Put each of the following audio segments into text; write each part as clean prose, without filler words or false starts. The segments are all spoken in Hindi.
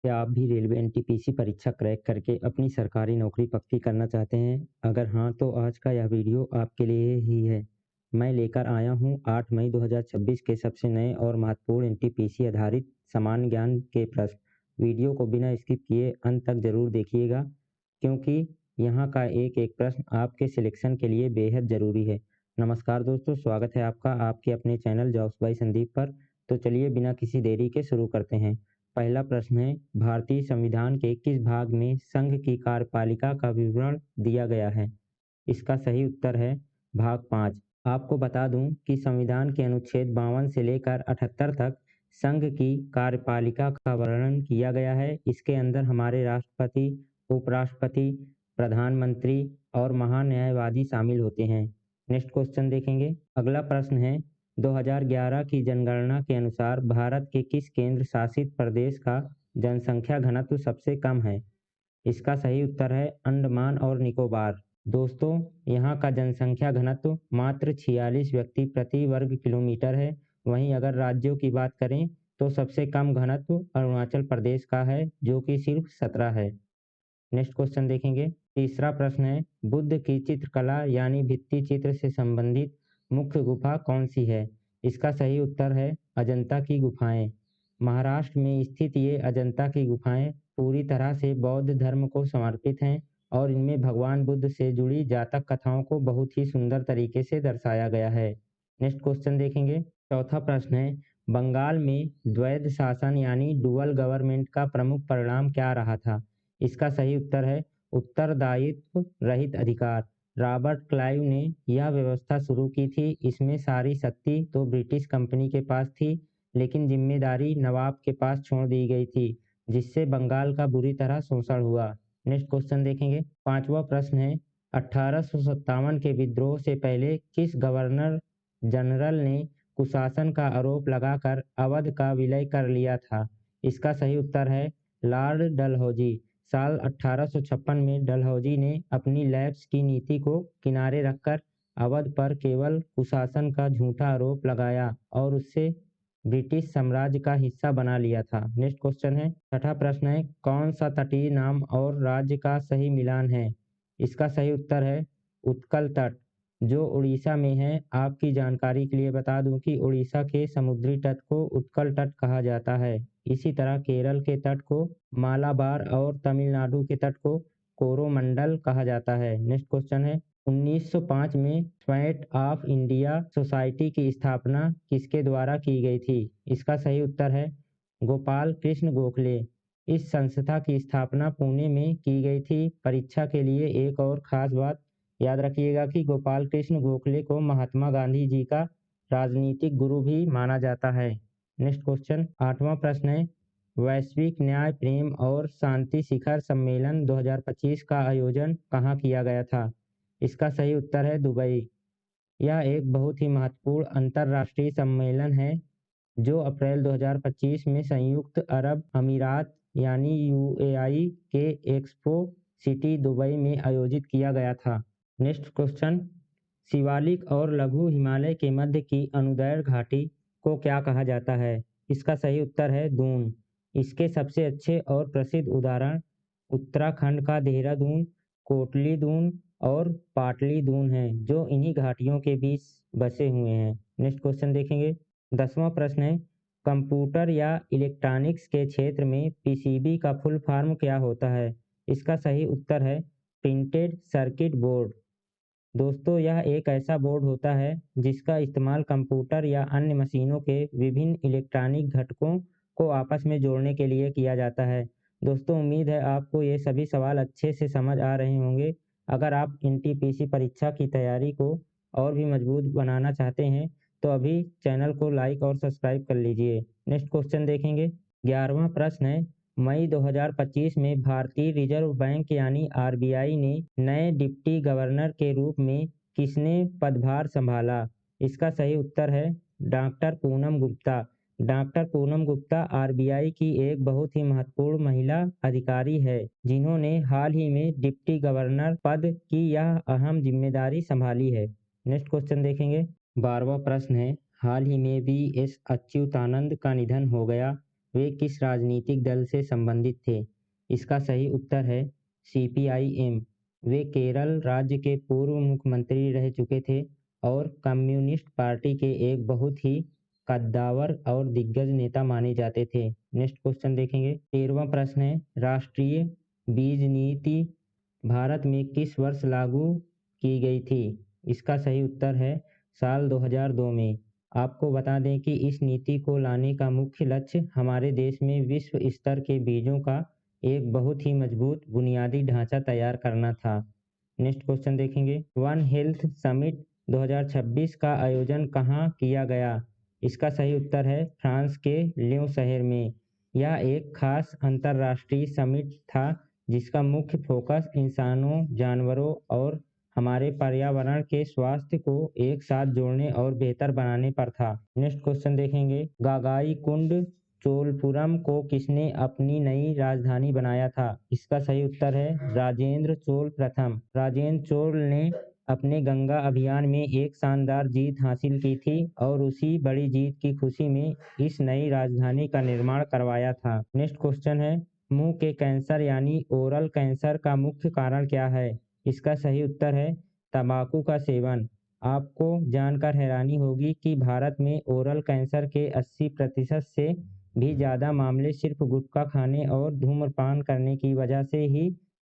क्या आप भी रेलवे एनटीपीसी परीक्षा क्रैक करके अपनी सरकारी नौकरी पक्की करना चाहते हैं? अगर हाँ, तो आज का यह वीडियो आपके लिए ही है। मैं लेकर आया हूँ 8 मई 2026 के सबसे नए और महत्वपूर्ण एनटीपीसी आधारित सामान्य ज्ञान के प्रश्न। वीडियो को बिना स्किप किए अंत तक ज़रूर देखिएगा, क्योंकि यहाँ का एक-एक प्रश्न आपके सिलेक्शन के लिए बेहद ज़रूरी है। नमस्कार दोस्तों, स्वागत है आपका आपके अपने चैनल जॉब्स बाय संदीप पर। तो चलिए बिना किसी देरी के शुरू करते हैं। पहला प्रश्न है, भारतीय संविधान के किस भाग में संघ की कार्यपालिका का विवरण दिया गया है? इसका सही उत्तर है भाग 5। आपको बता दूं कि संविधान के अनुच्छेद 52 से लेकर 78 तक संघ की कार्यपालिका का वर्णन किया गया है। इसके अंदर हमारे राष्ट्रपति, उपराष्ट्रपति, प्रधानमंत्री और महान्यायवादी शामिल होते हैं। नेक्स्ट क्वेश्चन देखेंगे। अगला प्रश्न है, 2011 की जनगणना के अनुसार भारत के किस केंद्र शासित प्रदेश का जनसंख्या घनत्व सबसे कम है? इसका सही उत्तर है अंडमान और निकोबार। दोस्तों, यहाँ का जनसंख्या घनत्व मात्र 46 व्यक्ति प्रति वर्ग किलोमीटर है। वहीं अगर राज्यों की बात करें तो सबसे कम घनत्व अरुणाचल प्रदेश का है, जो कि सिर्फ 17 है। नेक्स्ट क्वेश्चन देखेंगे। तीसरा प्रश्न है, बुद्ध की चित्रकला यानी भित्ति चित्र से संबंधित मुख्य गुफा कौन सी है? इसका सही उत्तर है अजंता की गुफाएं। महाराष्ट्र में स्थित ये अजंता की गुफाएं पूरी तरह से बौद्ध धर्म को समर्पित हैं और इनमें भगवान बुद्ध से जुड़ी जातक कथाओं को बहुत ही सुंदर तरीके से दर्शाया गया है। नेक्स्ट क्वेश्चन देखेंगे। चौथा प्रश्न है, बंगाल में द्वैध शासन यानी डुअल गवर्नमेंट का प्रमुख परिणाम क्या रहा था? इसका सही उत्तर है उत्तरदायित्व रहित अधिकार। रॉबर्ट क्लाइव ने यह व्यवस्था शुरू की थी। इसमें सारी शक्ति तो ब्रिटिश कंपनी के पास थी, लेकिन जिम्मेदारी नवाब के पास छोड़ दी गई थी, जिससे बंगाल का बुरी तरह शोषण हुआ। नेक्स्ट क्वेश्चन देखेंगे। पांचवा प्रश्न है, 1857 के विद्रोह से पहले किस गवर्नर जनरल ने कुशासन का आरोप लगाकर अवध का विलय कर लिया था? इसका सही उत्तर है लॉर्ड डलहौजी। साल 1856 में डलहौजी ने अपनी लैप्स की नीति को किनारे रखकर अवध पर केवल कुशासन का झूठा आरोप लगाया और उससे ब्रिटिश साम्राज्य का हिस्सा बना लिया था। नेक्स्ट क्वेश्चन है, छठा प्रश्न है, कौन सा तटीय नाम और राज्य का सही मिलान है? इसका सही उत्तर है उत्कल तट, जो उड़ीसा में है। आपकी जानकारी के लिए बता दूं कि उड़ीसा के समुद्री तट को उत्कल तट कहा जाता है। इसी तरह केरल के तट को मालाबार और तमिलनाडु के तट को कोरोमंडल कहा जाता है। नेक्स्ट क्वेश्चन है, 1905 में स्वैट ऑफ इंडिया सोसाइटी की स्थापना किसके द्वारा की गई थी? इसका सही उत्तर है गोपाल कृष्ण गोखले। इस संस्था की स्थापना पुणे में की गई थी। परीक्षा के लिए एक और खास बात याद रखिएगा कि गोपाल कृष्ण गोखले को महात्मा गांधी जी का राजनीतिक गुरु भी माना जाता है। नेक्स्ट क्वेश्चन, आठवां प्रश्न है, वैश्विक न्याय प्रेम और शांति शिखर सम्मेलन 2025 का आयोजन कहाँ किया गया था? इसका सही उत्तर है दुबई। यह एक बहुत ही महत्वपूर्ण अंतर्राष्ट्रीय सम्मेलन है जो अप्रैल 2025 में संयुक्त अरब अमीरात यानी यूएई के एक्सपो सिटी दुबई में आयोजित किया गया था। नेक्स्ट क्वेश्चन, शिवालिक और लघु हिमालय के मध्य की अनुदैर्घ्य घाटी को क्या कहा जाता है? इसका सही उत्तर है दून। इसके सबसे अच्छे और प्रसिद्ध उदाहरण उत्तराखंड का देहरादून, कोटली दून और पाटली दून हैं, जो इन्हीं घाटियों के बीच बसे हुए हैं। नेक्स्ट क्वेश्चन देखेंगे। 10वां प्रश्न है, कंप्यूटर या इलेक्ट्रॉनिक्स के क्षेत्र में पीसीबी का फुल फॉर्म क्या होता है? इसका सही उत्तर है प्रिंटेड सर्किट बोर्ड। दोस्तों, यह एक ऐसा बोर्ड होता है जिसका इस्तेमाल कंप्यूटर या अन्य मशीनों के विभिन्न इलेक्ट्रॉनिक घटकों को आपस में जोड़ने के लिए किया जाता है। दोस्तों, उम्मीद है आपको ये सभी सवाल अच्छे से समझ आ रहे होंगे। अगर आप एनटीपीसी परीक्षा की तैयारी को और भी मजबूत बनाना चाहते हैं तो अभी चैनल को लाइक और सब्सक्राइब कर लीजिए। नेक्स्ट क्वेश्चन देखेंगे। 11वां प्रश्न है, मई 2025 में भारतीय रिजर्व बैंक यानी आरबीआई ने नए डिप्टी गवर्नर के रूप में किसने पदभार संभाला? इसका सही उत्तर है doctor Poonam Gupta. Doctor Poonam Gupta RBI की एक बहुत ही महत्वपूर्ण महिला अधिकारी है, जिन्होंने हाल ही में डिप्टी गवर्नर पद की यह अहम जिम्मेदारी संभाली है। नेक्स्ट क्वेश्चन देखेंगे। 12वां प्रश्न है, हाल ही में वी एस अच्युतानंद का निधन हो गया। वे किस राजनीतिक दल से संबंधित थे? इसका सही उत्तर है सीपीआईएम। वे केरल राज्य के पूर्व मुख्यमंत्री रह चुके थे और कम्युनिस्ट पार्टी के एक बहुत ही कद्दावर और दिग्गज नेता माने जाते थे। नेक्स्ट क्वेश्चन देखेंगे। 13वां प्रश्न है, राष्ट्रीय बीज नीति भारत में किस वर्ष लागू की गई थी? इसका सही उत्तर है साल 2002 में। आपको बता दें कि इस नीति को लाने का मुख्य लक्ष्य हमारे देश में विश्व स्तर के बीजों का एक बहुत ही मजबूत बुनियादी ढांचा तैयार करना था। नेक्स्ट क्वेश्चन देखेंगे। वन हेल्थ समिट 2026 का आयोजन कहाँ किया गया? इसका सही उत्तर है फ्रांस के ल्यों शहर में। यह एक खास अंतर्राष्ट्रीय समिट था जिसका मुख्य फोकस इंसानों, जानवरों और हमारे पर्यावरण के स्वास्थ्य को एक साथ जोड़ने और बेहतर बनाने पर था। नेक्स्ट क्वेश्चन देखेंगे। गागाई कुंड चोलपुरम को किसने अपनी नई राजधानी बनाया था? इसका सही उत्तर है राजेंद्र चोल प्रथम। राजेंद्र चोल ने अपने गंगा अभियान में एक शानदार जीत हासिल की थी और उसी बड़ी जीत की खुशी में इस नई राजधानी का निर्माण करवाया था। नेक्स्ट क्वेश्चन है, मुंह के कैंसर यानी ओरल कैंसर का मुख्य कारण क्या है? इसका सही उत्तर है तंबाकू का सेवन। आपको जानकर हैरानी होगी कि भारत में ओरल कैंसर के 80% से भी ज़्यादा मामले सिर्फ गुटखा खाने और धूम्रपान करने की वजह से ही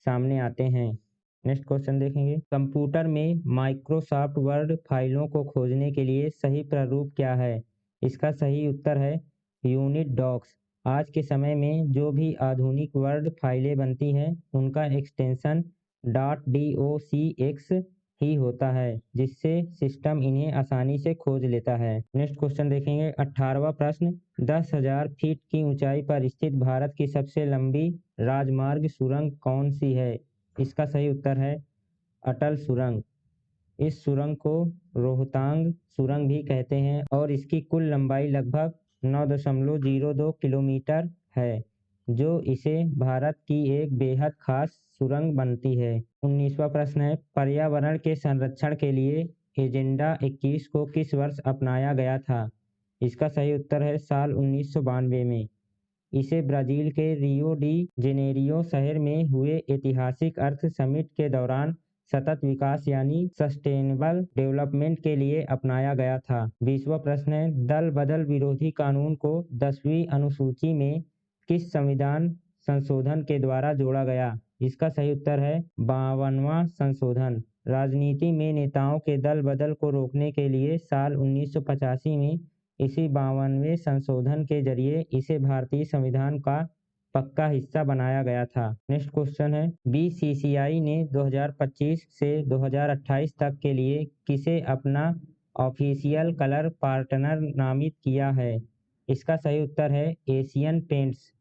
सामने आते हैं। नेक्स्ट क्वेश्चन देखेंगे। कंप्यूटर में माइक्रोसॉफ्ट वर्ड फाइलों को खोजने के लिए सही प्रारूप क्या है? इसका सही उत्तर है यूनिट डॉक्स। आज के समय में जो भी आधुनिक वर्ड फाइलें बनती हैं उनका एक्सटेंशन .docx ही होता है, जिससे सिस्टम इन्हें आसानी से खोज लेता है। नेक्स्ट क्वेश्चन देखेंगे। 18वां प्रश्न, 10,000 फीट की ऊंचाई पर स्थित भारत की सबसे लंबी राजमार्ग सुरंग कौन सी है? इसका सही उत्तर है अटल सुरंग। इस सुरंग को रोहतांग सुरंग भी कहते हैं और इसकी कुल लंबाई लगभग 9.02 किलोमीटर है, जो इसे भारत की एक बेहद खास सुरंग बनती है। 19वां प्रश्न है, पर्यावरण के संरक्षण के लिए एजेंडा 21 को किस वर्ष अपनाया गया था? इसका सही उत्तर है साल 1992 में। इसे ब्राजील के रियो डी जेनेरियो शहर में हुए ऐतिहासिक अर्थ समिट के दौरान सतत विकास यानी सस्टेनेबल डेवलपमेंट के लिए अपनाया गया था। 20वां प्रश्न है, दल बदल विरोधी कानून को 10वीं अनुसूची में किस संविधान संशोधन के द्वारा जोड़ा गया? इसका सही उत्तर है 52वां संशोधन। राजनीति में नेताओं के दल बदल को रोकने के लिए साल 1985 में इसी 52वें संशोधन के जरिए इसे भारतीय संविधान का पक्का हिस्सा बनाया गया था। नेक्स्ट क्वेश्चन है, बीसीसीआई ने 2025 से 2028 तक के लिए किसे अपना ऑफिशियल कलर पार्टनर नामित किया है? इसका सही उत्तर है एशियन पेंट्स।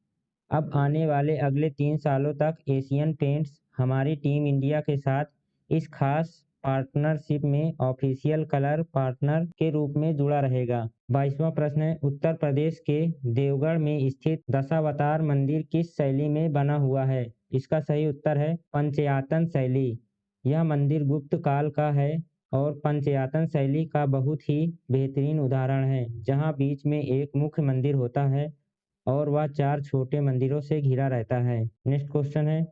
अब आने वाले अगले 3 सालों तक एशियन पेंट्स हमारी टीम इंडिया के साथ इस खास पार्टनरशिप में ऑफिशियल कलर पार्टनर के रूप में जुड़ा रहेगा। 22वां प्रश्न है, उत्तर प्रदेश के देवगढ़ में स्थित दशावतार मंदिर किस शैली में बना हुआ है? इसका सही उत्तर है पंचयातन शैली। यह मंदिर गुप्त काल का है और पंचयातन शैली का बहुत ही बेहतरीन उदाहरण है, जहाँ बीच में एक मुख्य मंदिर होता है और वह 4 छोटे मंदिरों से घिरा रहता है। नेक्स्ट क्वेश्चन है,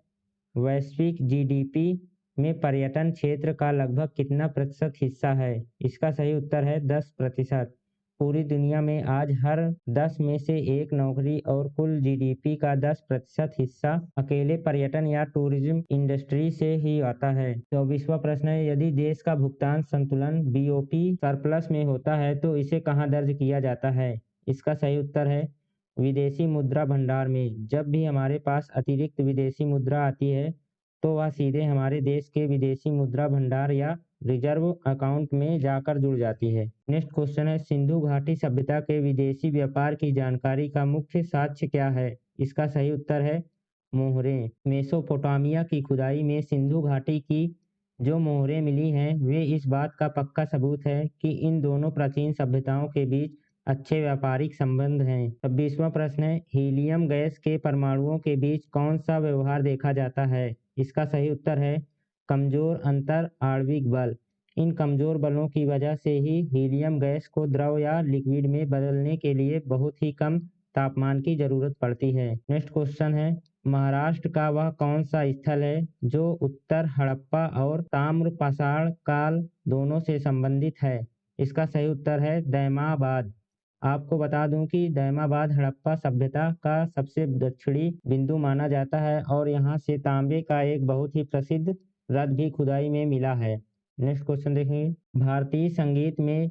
वैश्विक जीडीपी में पर्यटन क्षेत्र का लगभग कितना प्रतिशत हिस्सा है? इसका सही उत्तर है 10%। पूरी दुनिया में आज हर 10 में से एक नौकरी और कुल जीडीपी का 10% हिस्सा अकेले पर्यटन या टूरिज्म इंडस्ट्री से ही आता है। 24वां प्रश्न है, यदि देश का भुगतान संतुलन बीओपी सरप्लस में होता है तो इसे कहाँ दर्ज किया जाता है? इसका सही उत्तर है विदेशी मुद्रा भंडार में। जब भी हमारे पास अतिरिक्त विदेशी मुद्रा आती है तो वह सीधे हमारे देश के विदेशी मुद्रा भंडार या रिजर्व अकाउंट में जाकर जुड़ जाती है। नेक्स्ट क्वेश्चन है, सिंधु घाटी सभ्यता के विदेशी व्यापार की जानकारी का मुख्य साक्ष्य क्या है? इसका सही उत्तर है मोहरें। मेसोपोटामिया की खुदाई में सिंधु घाटी की जो मोहरें मिली हैं वे इस बात का पक्का सबूत है कि इन दोनों प्राचीन सभ्यताओं के बीच अच्छे व्यापारिक संबंध हैं। 26वां प्रश्न है, हीलियम गैस के परमाणुओं के बीच कौन सा व्यवहार देखा जाता है? इसका सही उत्तर है कमजोर अंतर आणविक बल। इन कमजोर बलों की वजह से ही हीलियम गैस को द्रव या लिक्विड में बदलने के लिए बहुत ही कम तापमान की जरूरत पड़ती है। नेक्स्ट क्वेश्चन है, महाराष्ट्र का वह कौन सा स्थल है जो उत्तर हड़प्पा और ताम्रपाषाण काल दोनों से संबंधित है? इसका सही उत्तर है दैमाबाद। आपको बता दूं कि दैमाबाद हड़प्पा सभ्यता का सबसे दक्षिणी बिंदु माना जाता है और यहाँ से तांबे का एक बहुत ही प्रसिद्ध रथ भी खुदाई में मिला है। नेक्स्ट क्वेश्चन देखेंगे, भारतीय संगीत में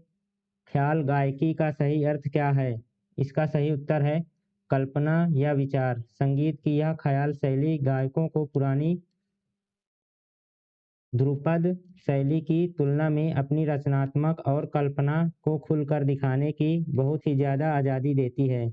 ख्याल गायकी का सही अर्थ क्या है? इसका सही उत्तर है कल्पना या विचार। संगीत की यह ख्याल शैली गायकों को पुरानी ध्रुपद शैली की तुलना में अपनी रचनात्मक और कल्पना को खुलकर दिखाने की बहुत ही ज़्यादा आज़ादी देती है।